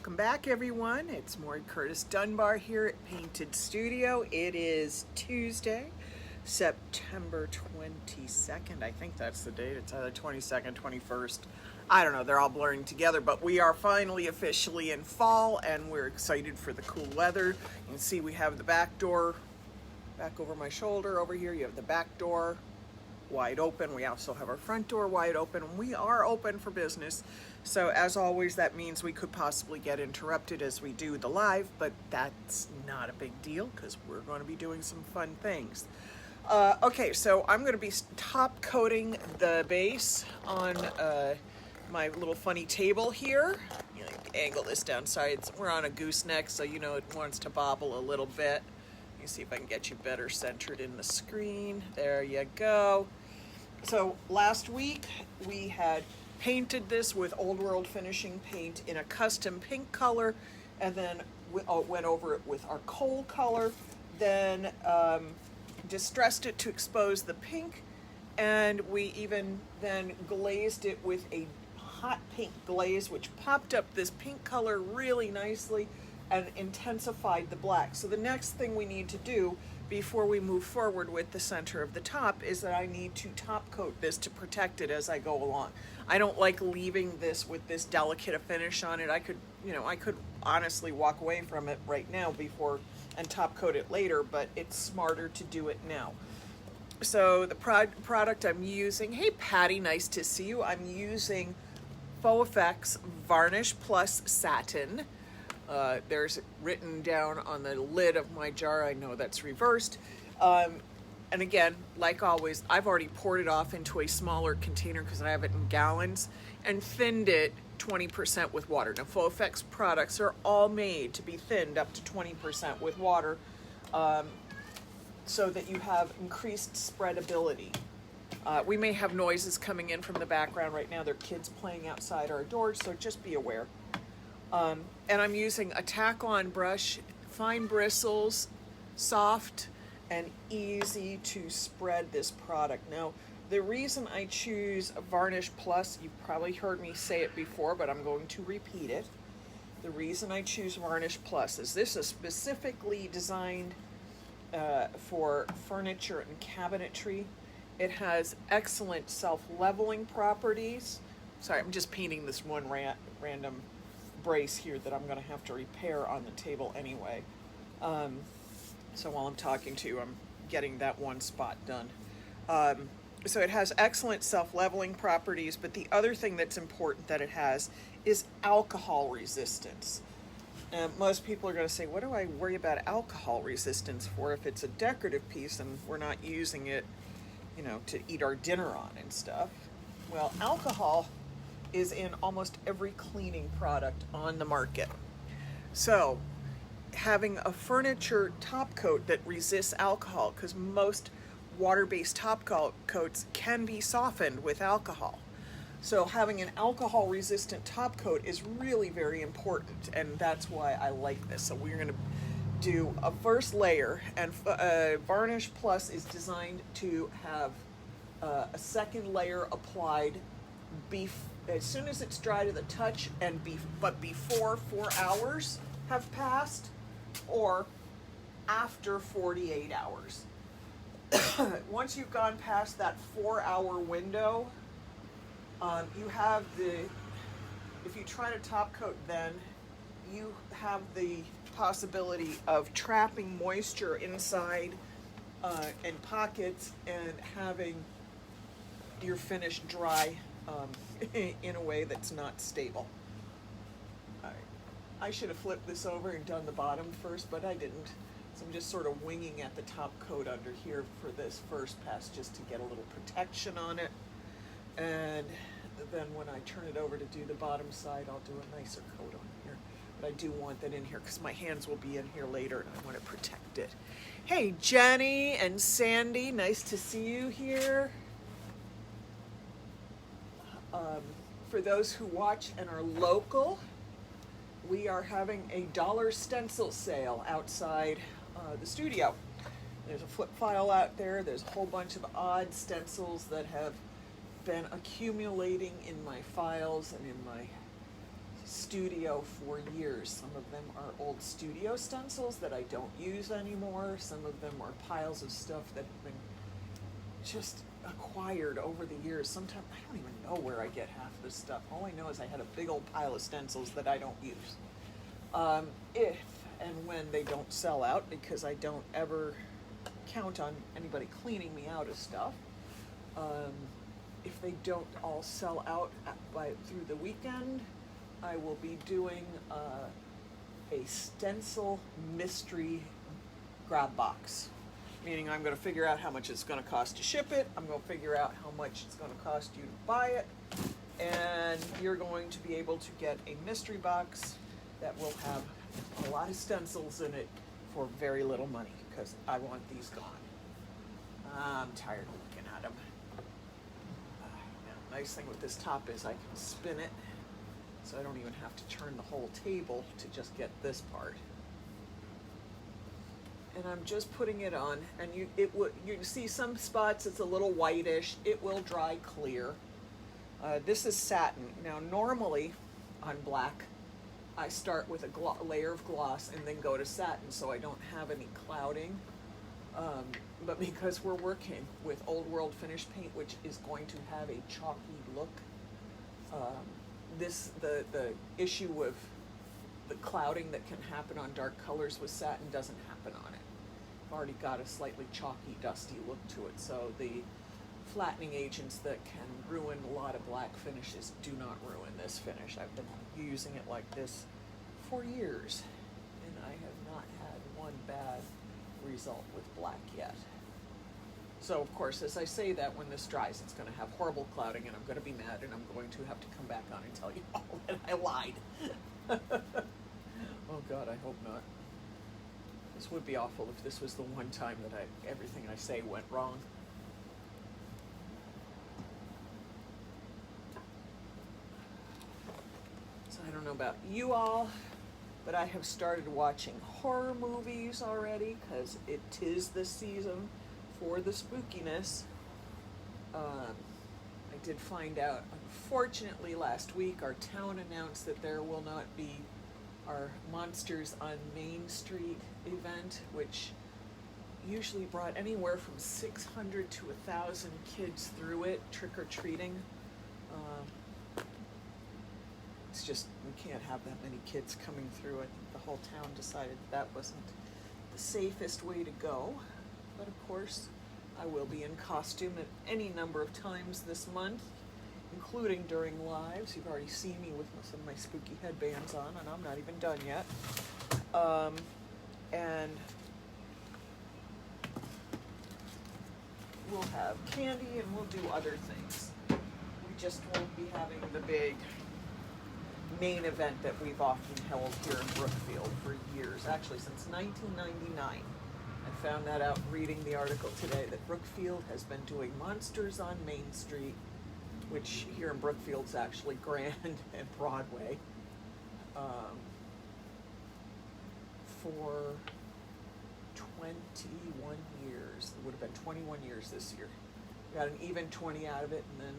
Welcome back, everyone. It's Maury Curtis Dunbar here at Painted Studio. It is Tuesday, September 22nd. I think that's the date. It's either 22nd, 21st. I don't know. They're all blurring together, but we are finally officially in fall, and we're excited for the cool weather. You can see we have the back door back over my shoulder over here. You have the back door wide open. We also have our front door wide open. We are open for business. So as always, that means we could possibly get interrupted as we do the live, but that's not a big deal because we're going to be doing some fun things. Okay, so I'm going to be top coating the base on my little funny table here. You know, angle this down sides. We're on a gooseneck, so you know it wants to bobble a little bit. Let me see if I can get you better centered in the screen. There you go. So last week we had painted this with Old World finishing paint in a custom pink color, and then we went over it with our coal color, then distressed it to expose the pink, and we even then glazed it with a hot pink glaze, which popped up this pink color really nicely and intensified the black. So the next thing we need to do before we move forward with the center of the top is that I need to top coat this to protect it as I go along. I don't like leaving this with this delicate a finish on it. I could honestly walk away from it right now before and top coat it later, but it's smarter to do it now. So the product I'm using, hey Patty, nice to see you. I'm using Faux Effects Varnish Plus Satin. There's written down on the lid of my jar. I know that's reversed. And again, like always, I've already poured it off into a smaller container because I have it in gallons and thinned it 20% with water. Now, Faux Effects products are all made to be thinned up to 20% with water so that you have increased spreadability. We may have noises coming in from the background right now. There are kids playing outside our doors, so just be aware. And I'm using a tack-on brush, fine bristles, soft and easy to spread this product. Now, the reason I choose Varnish Plus, you've probably heard me say it before, but I'm going to repeat it. The reason I choose Varnish Plus is this is specifically designed for furniture and cabinetry. It has excellent self-leveling properties. Sorry, I'm just painting this one random brace here that I'm going to have to repair on the table anyway. So while I'm talking to you, I'm getting that one spot done. So it has excellent self-leveling properties, but the other thing that's important that it has is alcohol resistance. Most people are going to say, what do I worry about alcohol resistance for if it's a decorative piece and we're not using it, you know, to eat our dinner on and stuff? Well, alcohol is in almost every cleaning product on the market. So having a furniture top coat that resists alcohol, because most water-based top coats can be softened with alcohol. So having an alcohol resistant top coat is really very important, and that's why I like this. So we're going to do a first layer, and Varnish Plus is designed to have a second layer applied as soon as it's dry to the touch, but before 4 hours have passed, or after 48 hours. Once you've gone past that 4-hour window, you have if you try to top coat then, you have the possibility of trapping moisture inside in pockets and having your finish dry in a way that's not stable. All right. I should have flipped this over and done the bottom first, but I didn't. So I'm just sort of winging at the top coat under here for this first pass just to get a little protection on it. And then when I turn it over to do the bottom side, I'll do a nicer coat on here. But I do want that in here because my hands will be in here later and I want to protect it. Hey, Jenny and Sandy, nice to see you here. For those who watch and are local, we are having a $1 stencil sale outside the studio. There's a flip file out there. There's a whole bunch of odd stencils that have been accumulating in my files and in my studio for years. Some of them are old studio stencils that I don't use anymore. Some of them are piles of stuff that have been just acquired over the years. Sometimes I don't even know where I get half this stuff. All I know is I had a big old pile of stencils that I don't use. If and when they don't sell out, because I don't ever count on anybody cleaning me out of stuff. If they don't all sell out through the weekend, I will be doing a stencil mystery grab box. Meaning I'm going to figure out how much it's going to cost to ship it. I'm going to figure out how much it's going to cost you to buy it. And you're going to be able to get a mystery box that will have a lot of stencils in it for very little money, because I want these gone. I'm tired of looking at them. Now, nice thing with this top is I can spin it, so I don't even have to turn the whole table to just get this part. And I'm just putting it on, and you see some spots it's a little whitish. It will dry clear. This is satin. Now normally on black I start with a layer of gloss and then go to satin, so I don't have any clouding. But because we're working with Old World finish paint, which is going to have a chalky look, the issue with the clouding that can happen on dark colors with satin doesn't happen on it. I've already got a slightly chalky, dusty look to it, so the flattening agents that can ruin a lot of black finishes do not ruin this finish. I've been using it like this for years, and I have not had one bad result with black yet. So of course, as I say that, when this dries, it's going to have horrible clouding, and I'm going to be mad, and I'm going to have to come back on and tell you all that I lied. Oh God, I hope not. This would be awful if this was the one time that everything I say went wrong. So I don't know about you all, but I have started watching horror movies already, because it is the season for the spookiness. I did find out, unfortunately, last week our town announced that there will not be our Monsters on Main Street event, which usually brought anywhere from 600 to 1,000 kids through it, trick-or-treating. It's just, we can't have that many kids coming through. I think the whole town decided that wasn't the safest way to go. But of course, I will be in costume at any number of times this month, including during lives. You've already seen me with some of my spooky headbands on, and I'm not even done yet. And we'll have candy and we'll do other things. We just won't be having the big main event that we've often held here in Brookfield for years, actually since 1999. I found that out reading the article today, that Brookfield has been doing Monsters on Main Street, which here in Brookfield's actually Grand and Broadway, for 21 years. It would have been 21 years this year. We got an even 20 out of it, and then,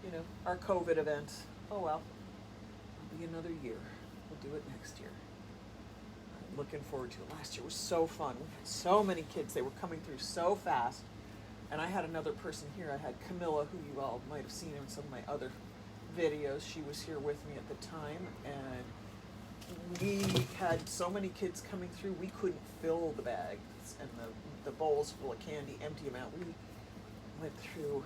you know, our COVID events. Oh well, it'll be another year. We'll do it next year. I'm looking forward to it. Last year was so fun. We had so many kids. They were coming through so fast. And I had another person here. I had Camilla, who you all might have seen in some of my other videos. She was here with me at the time, and we had so many kids coming through, we couldn't fill the bags and the bowls full of candy, empty them out. We went through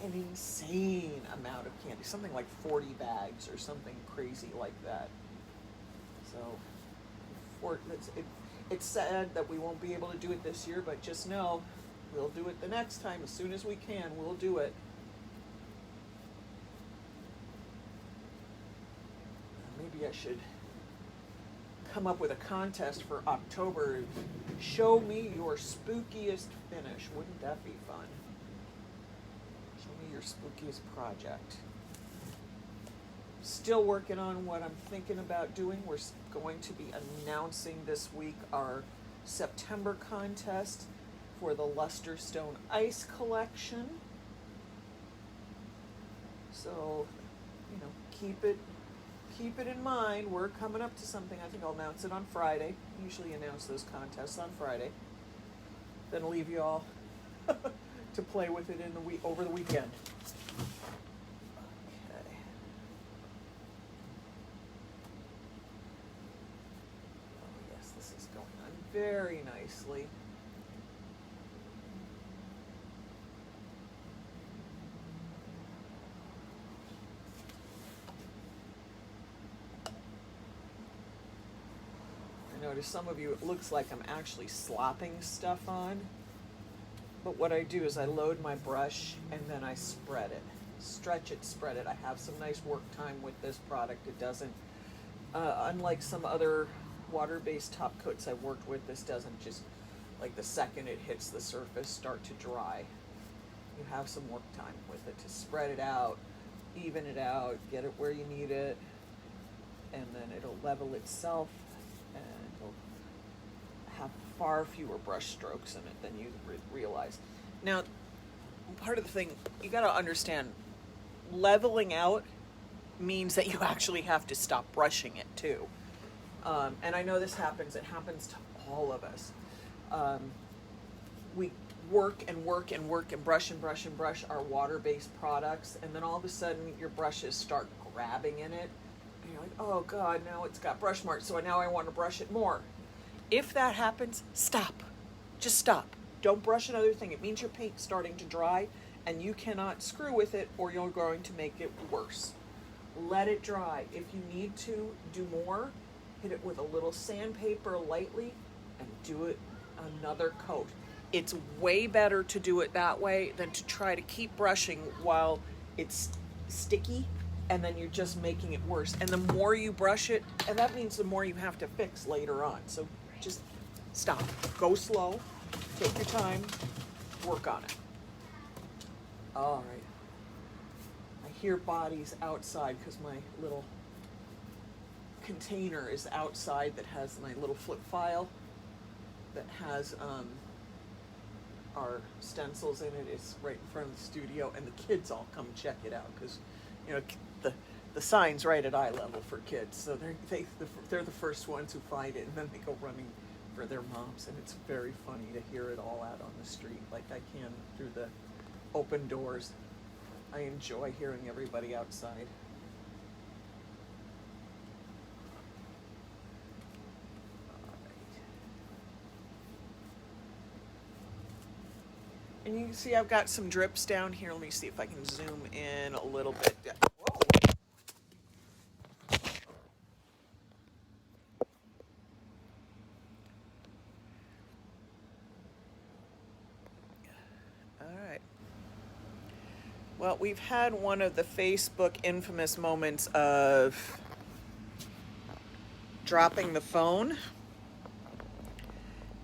an insane amount of candy, something like 40 bags or something crazy like that. So it's sad that we won't be able to do it this year, but just know we'll do it the next time. As soon as we can, we'll do it. Maybe I should come up with a contest for October. Show me your spookiest finish. Wouldn't that be fun? Show me your spookiest project. Still working on what I'm thinking about doing. We're going to be announcing this week our September contest for the Luster Stone Ice collection. So, you know, keep it keep it in mind. We're coming up to something. I think I'll announce it on Friday. Usually announce those contests on Friday. Then leave you all to play with it in the week over the weekend. Okay. Oh yes, this is going on very nicely. To some of you, it looks like I'm actually slopping stuff on, but what I do is I load my brush and then I spread it, stretch it, spread it. I have some nice work time with this product. It doesn't, unlike some other water-based top coats I've worked with, this doesn't just, like the second it hits the surface, start to dry. You have some work time with it to spread it out, even it out, get it where you need it, and then it'll level itself. And it'll have far fewer brush strokes in it than you realize. Now, part of the thing, you got to understand, leveling out means that you actually have to stop brushing it too. And I know this happens, it happens to all of us. We work and work and work and brush our water-based products, and then all of a sudden your brushes start grabbing in it. And you're like, oh God, now it's got brush marks, so now I want to brush it more. If that happens, stop. Just stop. Don't brush another thing. It means your paint's starting to dry, and you cannot screw with it, or you're going to make it worse. Let it dry. If you need to do more, hit it with a little sandpaper lightly, and do it another coat. It's way better to do it that way than to try to keep brushing while it's sticky, and then you're just making it worse. And the more you brush it, and that means the more you have to fix later on. So just stop. Go slow. Take your time. Work on it. All right. I hear bodies outside because my little container is outside that has my little flip file that has our stencils in it. It's right in front of the studio, and the kids all come check it out because, you know, the sign's right at eye level for kids, so they're the first ones who find it, and then they go running for their moms, and it's very funny to hear it all out on the street like I can through the open doors. I enjoy hearing everybody outside. And you can see I've got some drips down here. Let me see if I can zoom in a little bit. Whoa. All right. Well, we've had one of the Facebook infamous moments of dropping the phone.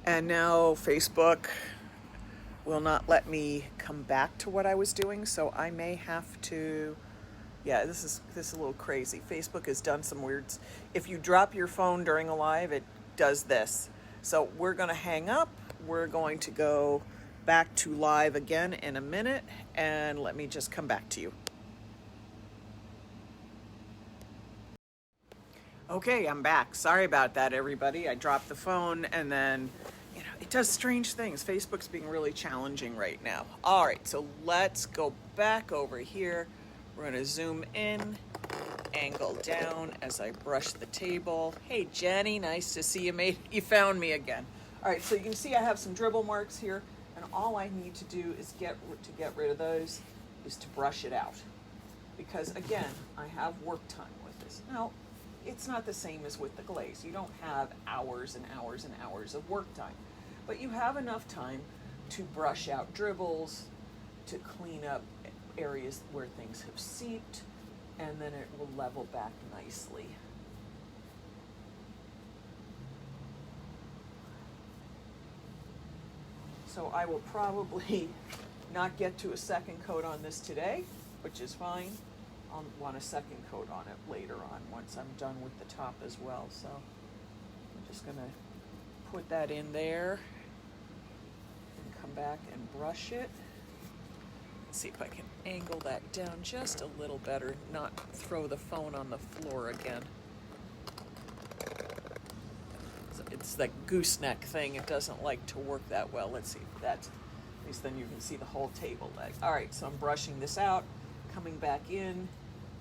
And now Facebook will not let me come back to what I was doing, so I may have to, yeah, this is a little crazy. Facebook has done some weirds. If you drop your phone during a live, it does this. So we're gonna hang up, we're going to go back to live again in a minute, and let me just come back to you. Okay, I'm back. Sorry about that, everybody. I dropped the phone, and then it does strange things. Facebook's being really challenging right now. All right, so let's go back over here. We're gonna zoom in, angle down as I brush the table. Hey, Jenny, nice to see you. You found me again. All right, so you can see I have some dribble marks here, and all I need to do is get rid of those is to brush it out. Because again, I have work time with this. Now, it's not the same as with the glaze. You don't have hours and hours and hours of work time. But you have enough time to brush out dribbles, to clean up areas where things have seeped, and then it will level back nicely. So I will probably not get to a second coat on this today, which is fine. I'll want a second coat on it later on once I'm done with the top as well. So I'm just gonna put that in there. Come back and brush it. Let's see if I can angle that down just a little better, not throw the phone on the floor again. It's that gooseneck thing. It doesn't like to work that well. Let's see if that's, at least then you can see the whole table leg. All right, so I'm brushing this out, coming back in,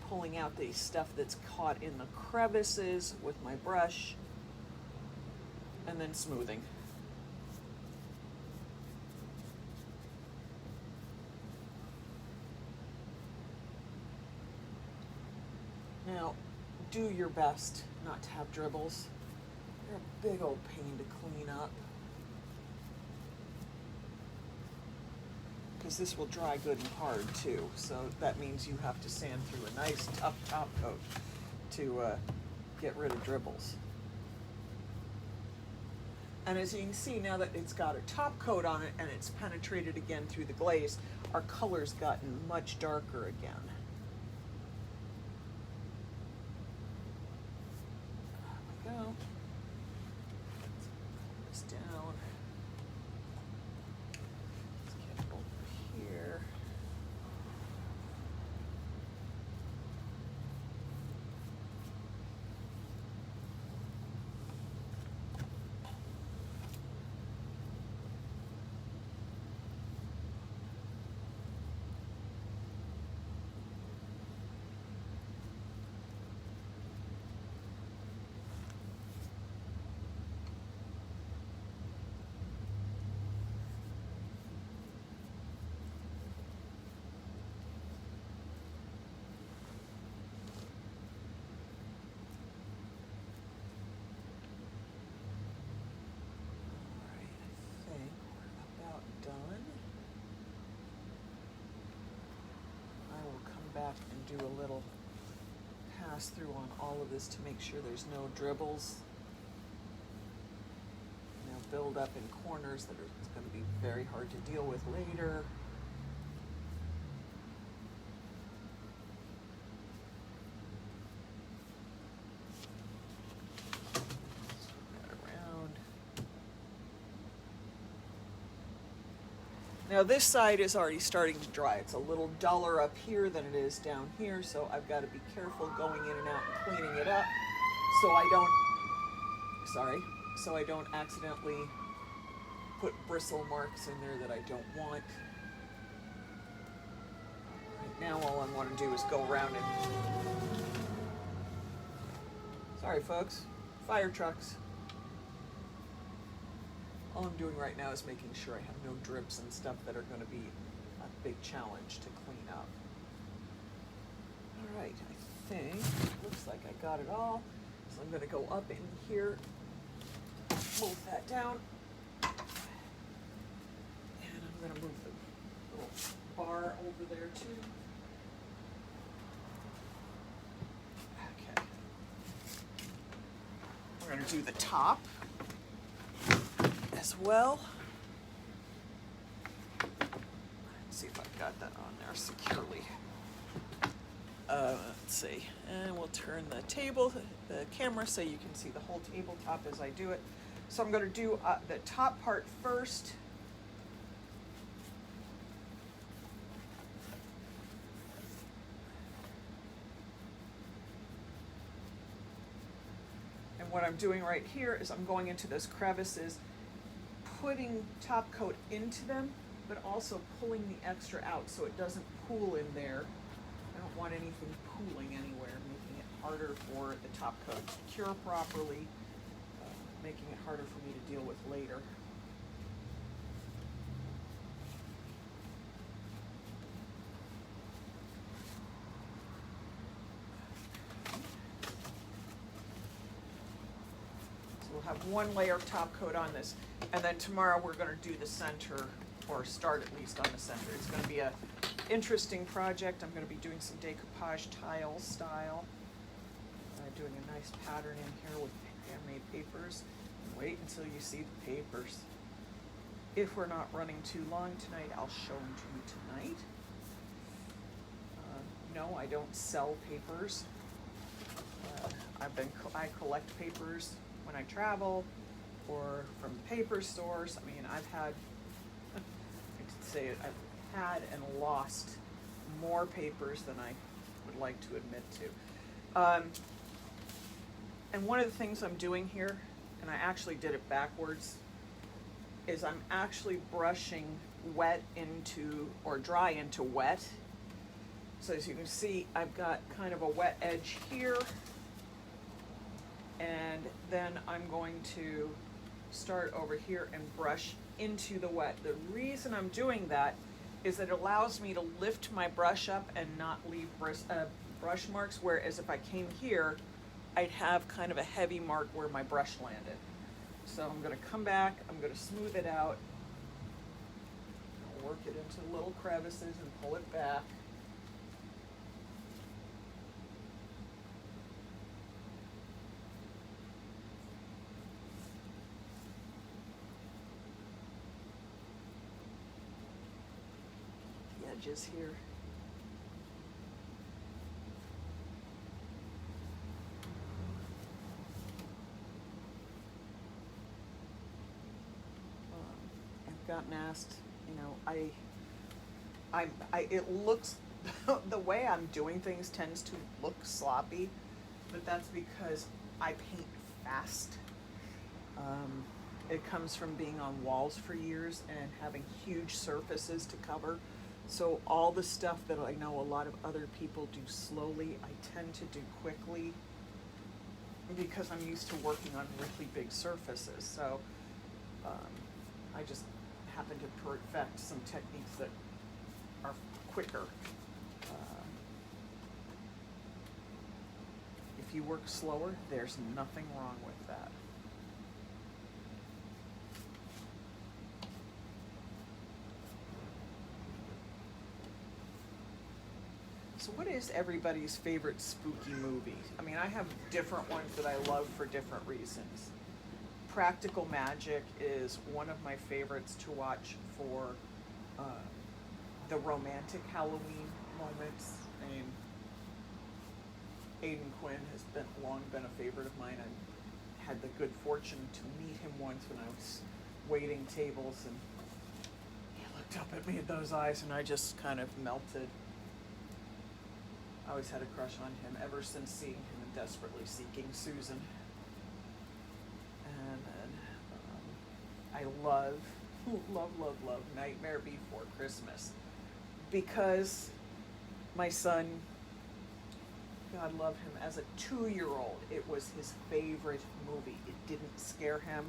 pulling out the stuff that's caught in the crevices with my brush, and then smoothing. Now, do your best not to have dribbles. They're a big old pain to clean up, because this will dry good and hard too, so that means you have to sand through a nice tough top coat to get rid of dribbles. And as you can see, now that it's got a top coat on it and it's penetrated again through the glaze, our color's gotten much darker again. There we go. Let's pull this down. Let's get over here. Back and do a little pass through on all of this to make sure there's no dribbles. They'll build up in corners that are going to be very hard to deal with later. Now this side is already starting to dry. It's a little duller up here than it is down here, so I've got to be careful going in and out and cleaning it up so I don't accidentally put bristle marks in there that I don't want. Right now all I want to do is go around and, sorry folks, fire trucks. All I'm doing right now is making sure I have no drips and stuff that are going to be a big challenge to clean up. All right, I think, looks like I got it all. So I'm going to go up in here, move that down, and I'm going to move the little bar over there too. Okay. We're going to do the top as well. Let's see if I've got that on there securely. Let's see, and we'll turn the camera so you can see the whole tabletop as I do it. So I'm going to do the top part first. And what I'm doing right here is I'm going into those crevices, putting top coat into them, but also pulling the extra out so it doesn't pool in there. I don't want anything pooling anywhere, making it harder for the top coat to cure properly, making it harder for me to deal with later. We'll have one layer of top coat on this, and then tomorrow we're going to do the center, or start at least on the center. It's going to be an interesting project. I'm going to be doing some decoupage tile style. Doing a nice pattern in here with handmade papers. Wait until you see the papers. If we're not running too long tonight, I'll show them to you tonight. No, I don't sell papers. I collect papers when I travel, or from paper stores. I mean, I've had, I could say it, had and lost more papers than I would like to admit to. And one of the things I'm doing here, and I actually did it backwards, is I'm actually brushing wet into, or dry into wet. So as you can see, I've got kind of a wet edge here, and then I'm going to start over here and brush into the wet. The reason I'm doing that is that it allows me to lift my brush up and not leave brush marks, whereas if I came here, I'd have kind of a heavy mark where my brush landed. So I'm going to come back, I'm going to smooth it out, I'll work it into little crevices and pull it back. The edges here. Gotten asked, you know, it looks, the way I'm doing things tends to look sloppy, but that's because I paint fast. It comes from being on walls for years and having huge surfaces to cover. So all the stuff that I know a lot of other people do slowly, I tend to do quickly because I'm used to working on really big surfaces. So I just happen to perfect some techniques that are quicker. If you work slower, there's nothing wrong with that. So what is everybody's favorite spooky movie? I mean, I have different ones that I love for different reasons. Practical Magic is one of my favorites to watch for the romantic Halloween moments. I mean, Aidan Quinn has long been a favorite of mine. I had the good fortune to meet him once when I was waiting tables, and he looked up at me with those eyes, and I just kind of melted. I always had a crush on him ever since seeing him in Desperately Seeking Susan. And then I love Nightmare Before Christmas, because my son, God love him, as a 2-year-old, it was his favorite movie. It didn't scare him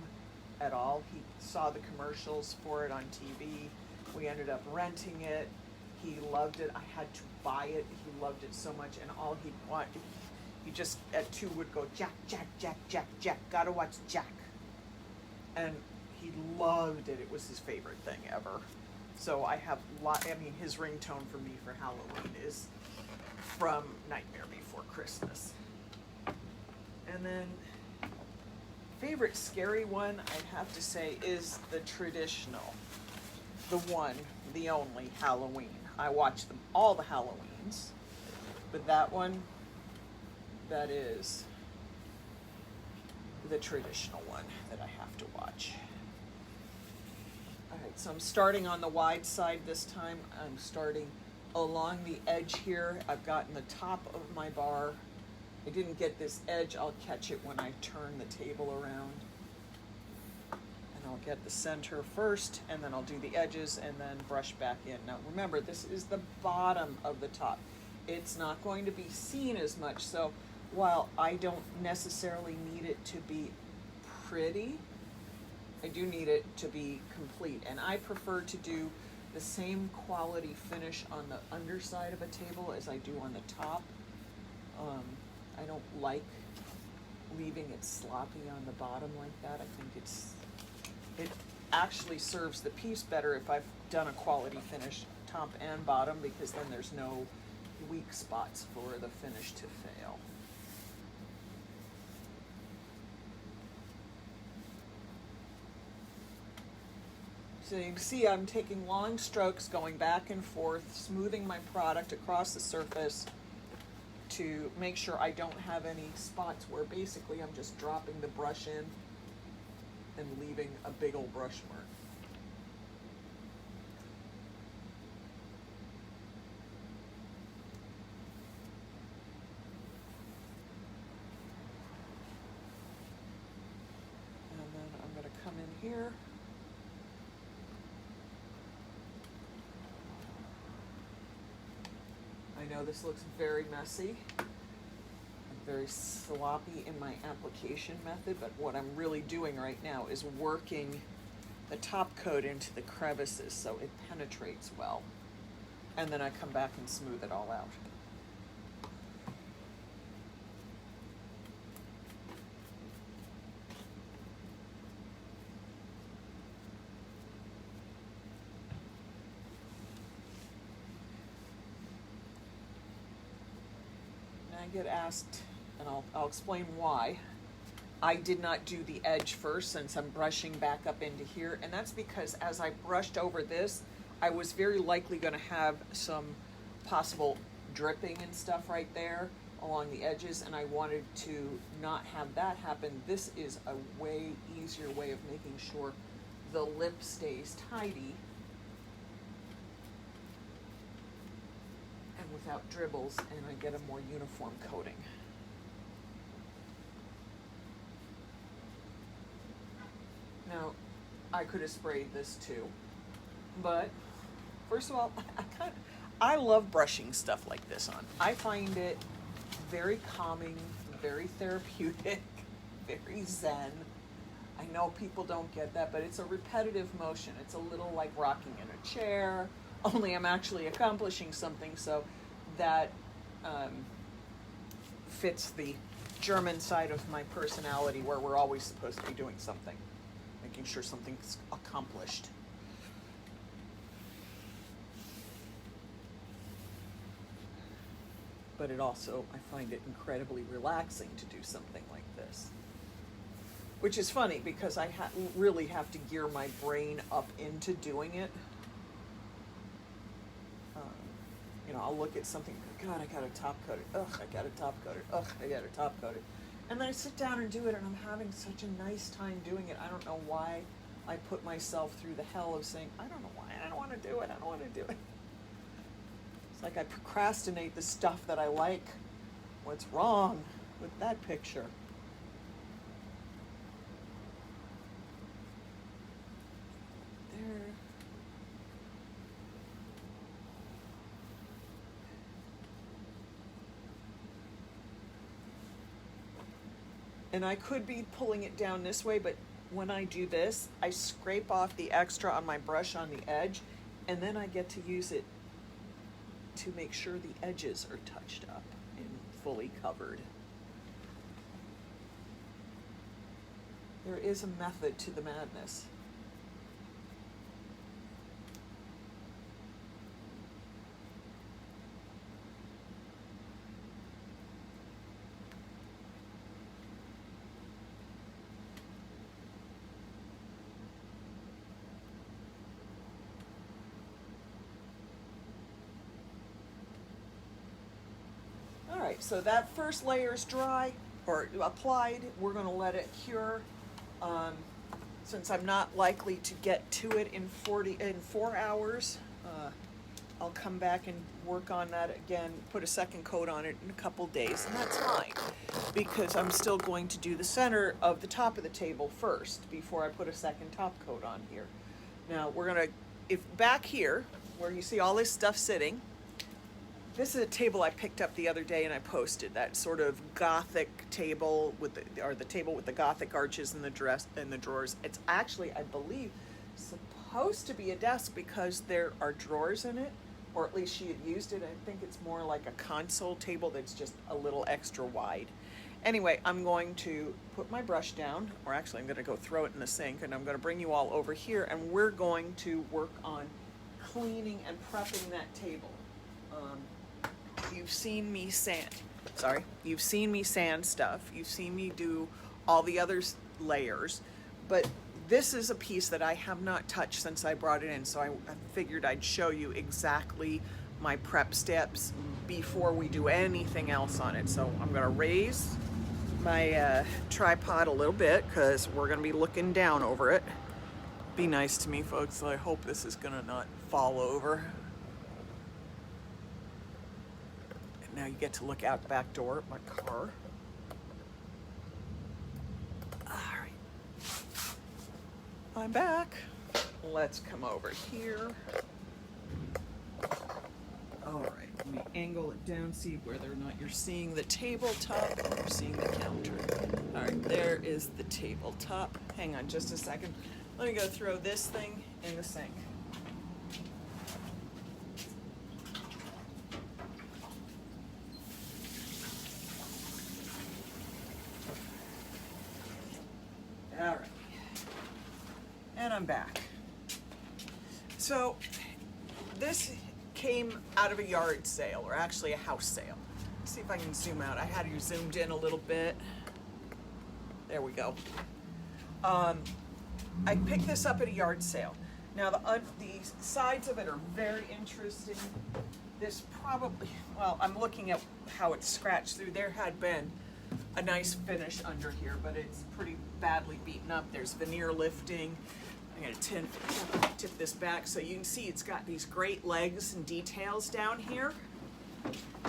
at all. He saw the commercials for it on TV. We ended up renting it. He loved it. I had to buy it. He loved it so much, and all he'd want, he just at 2 would go, Jack, Jack, Jack, Jack, Jack, gotta watch Jack. And he loved it. It was his favorite thing ever. So I have his ringtone for me for Halloween is from Nightmare Before Christmas. And then favorite scary one, I'd have to say, is the traditional, the one, the only Halloween. I watch them all the Halloweens, but that one, that is the traditional one that I have to watch. All right, so I'm starting on the wide side this time. I'm starting along the edge here. I've gotten the top of my bar. I didn't get this edge. I'll catch it when I turn the table around. And I'll get the center first, and then I'll do the edges and then brush back in. Now remember, this is the bottom of the top. It's not going to be seen as much, so while I don't necessarily need it to be pretty, I do need it to be complete. And I prefer to do the same quality finish on the underside of a table as I do on the top. I don't like leaving it sloppy on the bottom like that. I think it actually serves the piece better if I've done a quality finish top and bottom, because then there's no weak spots for the finish to fail. So you can see I'm taking long strokes, going back and forth, smoothing my product across the surface to make sure I don't have any spots where basically I'm just dropping the brush in and leaving a big old brush mark. know this looks very messy. I'm very sloppy in my application method, but what I'm really doing right now is working the top coat into the crevices so it penetrates well. And then I come back and smooth it all out. And I get asked, and I'll explain why, I did not do the edge first since I'm brushing back up into here, and that's because as I brushed over this, I was very likely going to have some possible dripping and stuff right there along the edges, and I wanted to not have that happen. This is a way easier way of making sure the lip stays tidy and without dribbles, and I get a more uniform coating. Now, I could have sprayed this too, but first of all, I love brushing stuff like this on. I find it very calming, very therapeutic, very zen. I know people don't get that, but it's a repetitive motion. It's a little like rocking in a chair, only I'm actually accomplishing something, so that fits the German side of my personality where we're always supposed to be doing something, making sure something's accomplished. But it also, I find it incredibly relaxing to do something like this. Which is funny because I really have to gear my brain up into doing it. You know, I'll look at something, God, I gotta top coat it. Ugh, I gotta top coat it. Ugh, I gotta top coat it. And then I sit down and do it, and I'm having such a nice time doing it. I don't know why I put myself through the hell of saying, I don't know why, I don't want to do it, I don't want to do it. It's like I procrastinate the stuff that I like. What's wrong with that picture? There. And I could be pulling it down this way, but when I do this, I scrape off the extra on my brush on the edge, and then I get to use it to make sure the edges are touched up and fully covered. There is a method to the madness. All right, so that first layer is dry or applied. We're going to let it cure. Since I'm not likely to get to it in 4 hours, I'll come back and work on that again, put a second coat on it in a couple days, and that's fine because I'm still going to do the center of the top of the table first before I put a second top coat on here. Now we're going to, if back here where you see all this stuff sitting, this is a table I picked up the other day and I posted, that sort of Gothic table with the table with the Gothic arches and the drawers. It's actually, I believe, supposed to be a desk because there are drawers in it, or at least she had used it. I think it's more like a console table that's just a little extra wide. Anyway, I'm going to put my brush down, or actually I'm going to go throw it in the sink, and I'm going to bring you all over here, and we're going to work on cleaning and prepping that table. You've seen me sand stuff. You've seen me do all the other layers, but this is a piece that I have not touched since I brought it in, so I figured I'd show you exactly my prep steps before we do anything else on it. So I'm gonna raise my tripod a little bit because we're gonna be looking down over it. Be nice to me, folks. I hope this is gonna not fall over. Now you get to look out the back door of my car. All right, I'm back. Let's come over here. All right, let me angle it down, see whether or not you're seeing the tabletop and you're seeing the counter. All right, there is the tabletop. Hang on just a second. Let me go throw this thing in the sink. All right, and I'm back. So this came out of a yard sale, or actually a house sale. Let's see if I can zoom out. I had you zoomed in a little bit. There we go. I picked this up at a yard sale. Now the sides of it are very interesting. This probably, well, I'm looking at how it's scratched through. There had been a nice finish under here, but it's pretty badly beaten up. There's veneer lifting. I'm going to tip this back so you can see it's got these great legs and details down here.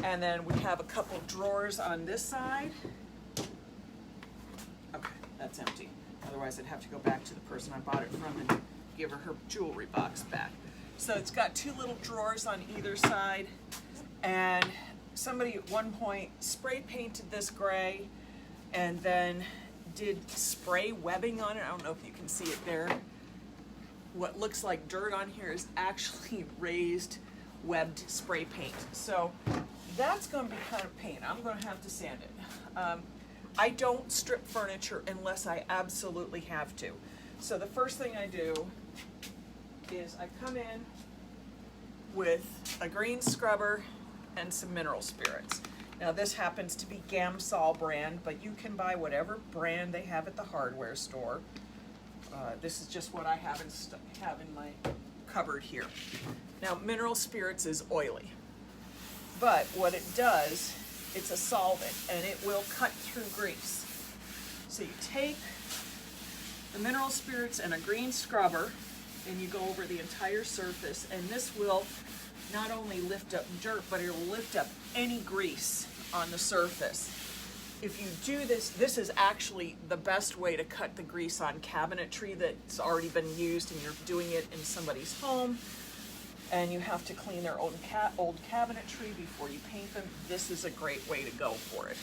And then we have a couple drawers on this side. Okay, that's empty. Otherwise I'd have to go back to the person I bought it from and give her jewelry box back. So it's got two little drawers on either side, and somebody at one point spray painted this gray and then did spray webbing on it. I don't know if you can see it there. What looks like dirt on here is actually raised webbed spray paint. So that's going to be kind of pain. I'm going to have to sand it. I don't strip furniture unless I absolutely have to. So the first thing I do is I come in with a green scrubber and some mineral spirits. Now this happens to be Gamsol brand, but you can buy whatever brand they have at the hardware store. This is just what I have in my cupboard here. Now mineral spirits is oily, but what it does, it's a solvent and it will cut through grease. So you take the mineral spirits and a green scrubber and you go over the entire surface, and this will not only lift up dirt, but it will lift up any grease on the surface. If you do this, this is actually the best way to cut the grease on cabinetry that's already been used and you're doing it in somebody's home and you have to clean their old cabinetry before you paint them. This is a great way to go for it.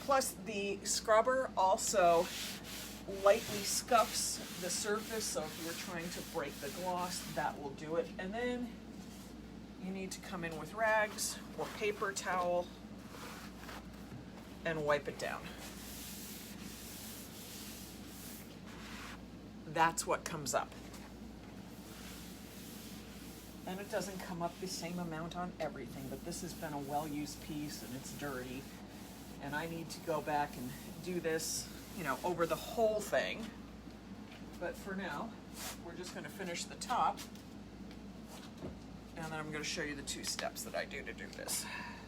Plus the scrubber also lightly scuffs the surface, so if you were trying to break the gloss, that will do it. And then you need to come in with rags or paper towel and wipe it down. That's what comes up. And it doesn't come up the same amount on everything, but this has been a well-used piece and it's dirty. And I need to go back and do this, you know, over the whole thing. But for now, we're just going to finish the top. And then I'm going to show you the two steps that I do to do this.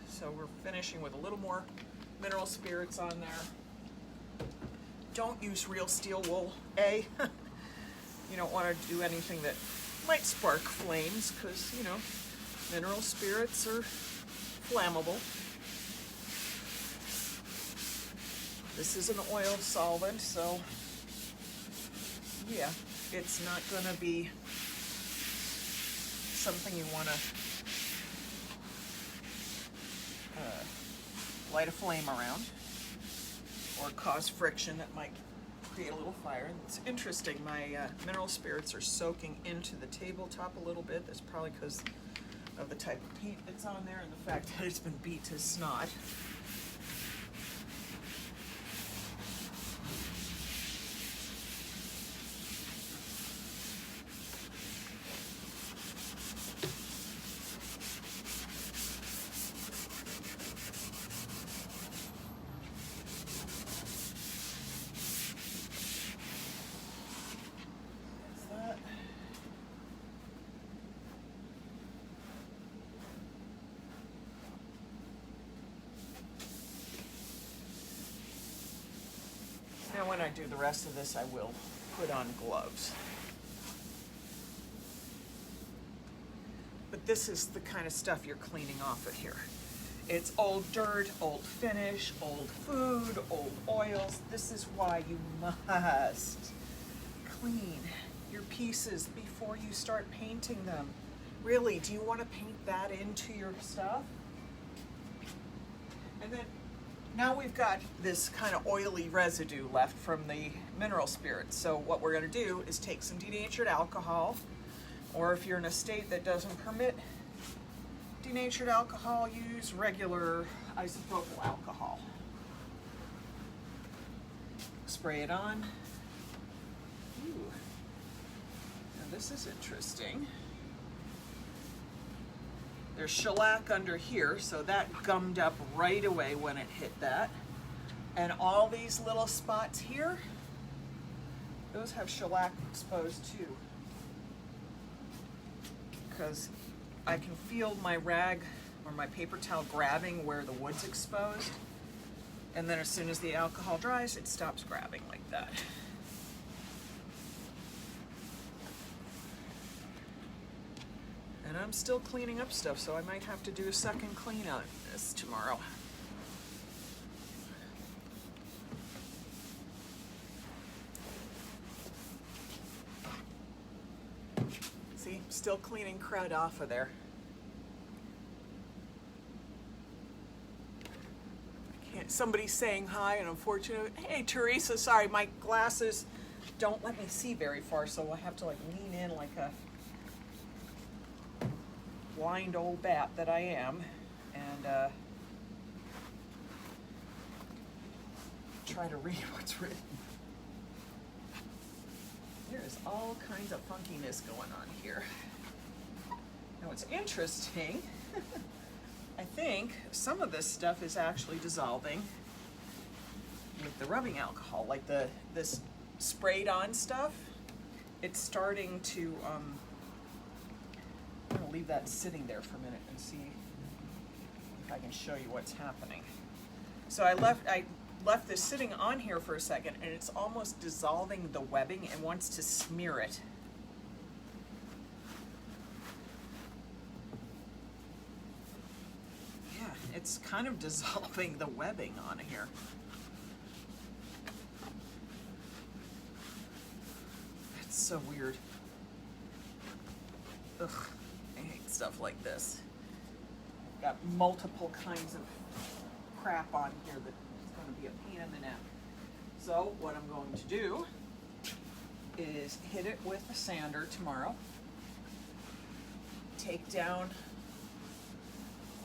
So we're finishing with a little more mineral spirits on there. Don't use real steel wool, A. You don't want to do anything that might spark flames because, you know, mineral spirits are flammable. This is an oil solvent, so yeah, it's not going to be something you want to light a flame around or cause friction that might create a little fire. And it's interesting, my mineral spirits are soaking into the tabletop a little bit. That's probably because of the type of paint that's on there and the fact that it's been beat to snot. Now when I do the rest of this, I will put on gloves. But this is the kind of stuff you're cleaning off of here. It's old dirt, old finish, old food, old oils. This is why you must clean your pieces before you start painting them Really, do you want to paint that into your stuff? And then now we've got this kind of oily residue left from the mineral spirits. So what we're going to do is take some denatured alcohol, or if you're in a state that doesn't permit denatured alcohol, use regular isopropyl alcohol. Spray it on. Ooh. Now this is interesting. There's shellac under here, so that gummed up right away when it hit that. And all these little spots here, those have shellac exposed too. Because I can feel my rag or my paper towel grabbing where the wood's exposed. And then as soon as the alcohol dries, it stops grabbing like that. And I'm still cleaning up stuff, so I might have to do a second clean on this tomorrow. See, still cleaning crud off of there. Somebody's saying hi, and unfortunately, hey Teresa, sorry, my glasses don't let me see very far, so I have to like lean in like a blind old bat that I am, and try to read what's written. There's all kinds of funkiness going on here. Now what's interesting, I think some of this stuff is actually dissolving with the rubbing alcohol, like this sprayed on stuff. It's starting to, I'm gonna leave that sitting there for a minute and see if I can show you what's happening. So I left this sitting on here for a second, and it's almost dissolving the webbing and wants to smear it. It's kind of dissolving the webbing on here. It's so weird. Ugh, I hate stuff like this. Got multiple kinds of crap on here that is going to be a pain in the neck. So what I'm going to do is hit it with a sander tomorrow. Take down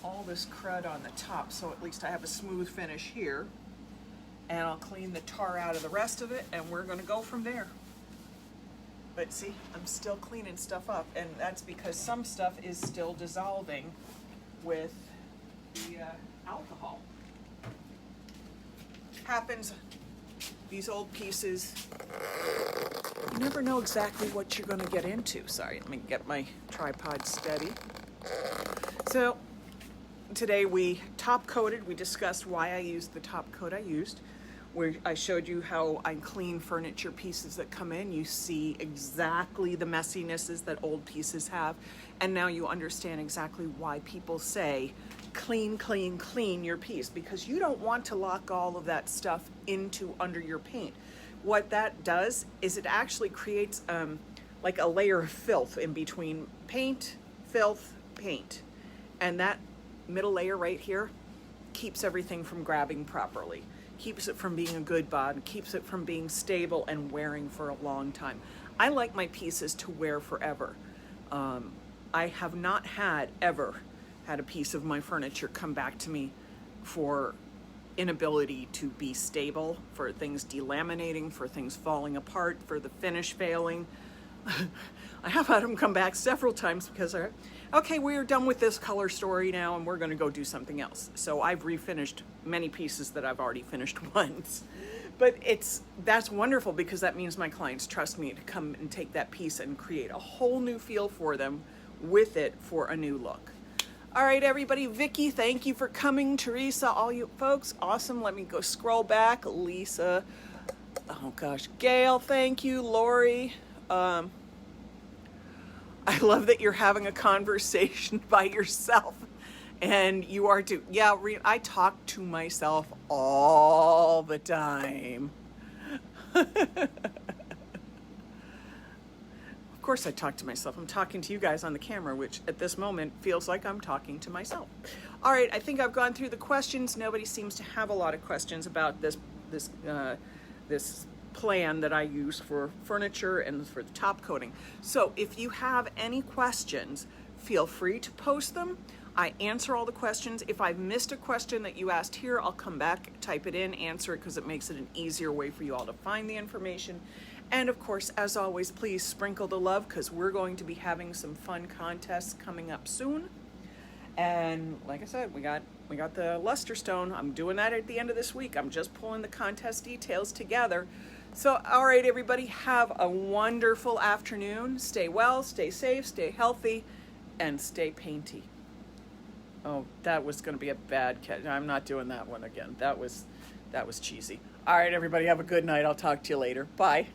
all this crud on the top, so at least I have a smooth finish here, and I'll clean the tar out of the rest of it, and we're going to go from there. But see, I'm still cleaning stuff up, and that's because some stuff is still dissolving with the alcohol. Happens. These old pieces, you never know exactly what you're going to get into. Sorry, let me get my tripod steady. So today we top coated. We discussed why I used the top coat I used. Where I showed you how I clean furniture pieces that come in. You see exactly the messinesses that old pieces have. And now you understand exactly why people say, clean, clean, clean your piece, because you don't want to lock all of that stuff into under your paint. What that does is it actually creates like a layer of filth in between paint, filth, paint. And that middle layer right here keeps everything from grabbing properly, keeps it from being a good bond, keeps it from being stable and wearing for a long time. I like my pieces to wear forever. I have not ever had a piece of my furniture come back to me for inability to be stable, for things delaminating, for things falling apart, for the finish failing. I have had them come back several times because they're, okay, we're done with this color story now and we're going to go do something else. So I've refinished many pieces that I've already finished once. But that's wonderful, because that means my clients trust me to come and take that piece and create a whole new feel for them with it for a new look. All right, everybody. Vicky, thank you for coming. Teresa, all you folks, awesome. Let me go scroll back. Lisa, oh gosh, Gail, thank you. Lori, I love that you're having a conversation by yourself, and you are too. Yeah, I talk to myself all the time. Of course I talk to myself. I'm talking to you guys on the camera, which at this moment feels like I'm talking to myself. All right, I think I've gone through the questions. Nobody seems to have a lot of questions about this plan that I use for furniture and for the top coating. So if you have any questions, feel free to post them. I answer all the questions. If I've missed a question that you asked here, I'll come back, type it in, answer it, because it makes it an easier way for you all to find the information. And of course, as always, please sprinkle the love, because we're going to be having some fun contests coming up soon. And like I said, we got the luster stone. I'm doing that at the end of this week. I'm just pulling the contest details together. So, all right, everybody, have a wonderful afternoon. Stay well, stay safe, stay healthy, and stay painty. Oh, that was going to be a bad catch. I'm not doing that one again. That was cheesy. All right, everybody, have a good night. I'll talk to you later. Bye.